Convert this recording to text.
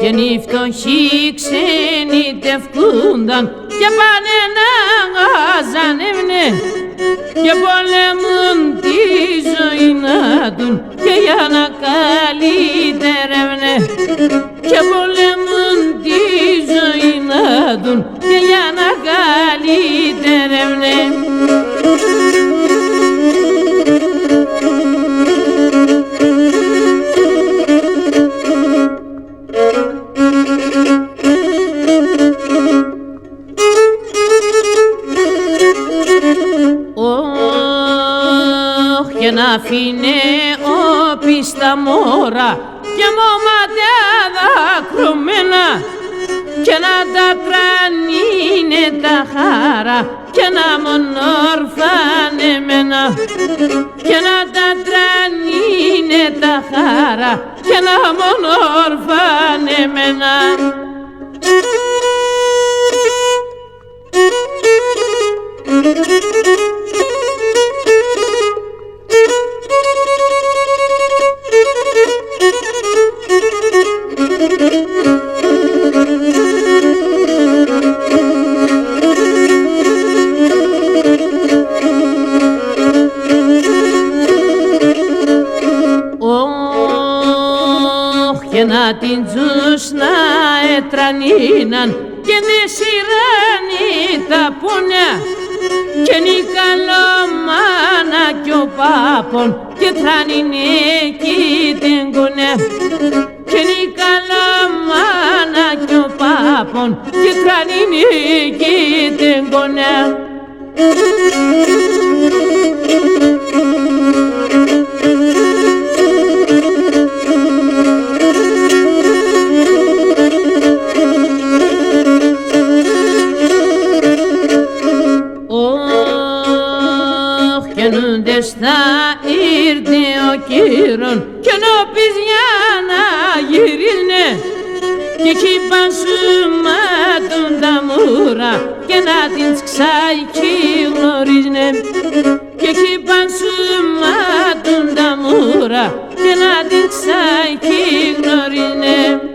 Και οι φτωχοί ξενιτευκούνταν και πάνε να γαζανεύνε και πολεμούν τη ζωή να δουν και για να καλυτερεύνε και πολεμούν τη ζωή να δουν και για να καλυτερεύνε. Και να αφήνε όπι στα μόρα και μόματια δακρυμμένα και να τα τρανίνε τα χάρα και να μονόρφανεμένα και να τα τρανίνε τα χάρα και να μονόρφανεμένα. Και να την τζους να ετρανίναν και δε σειράνει τα πούνια και νη καλό μάνα κι ο πάπον και τρανίνε εκεί την κούνια και νη καλό μάνα κι ο πάπον και τρανίνε εκεί την κούνια. Θα ήρθε ο κύρον κι ενώ πεις για να γυρίσνε και εκεί πασουματούν τα μούρα και να την ξαϊκή γνωρίζνε και εκεί πασουματούν τα μούρα και να την ξαϊκή γνωρίζνε.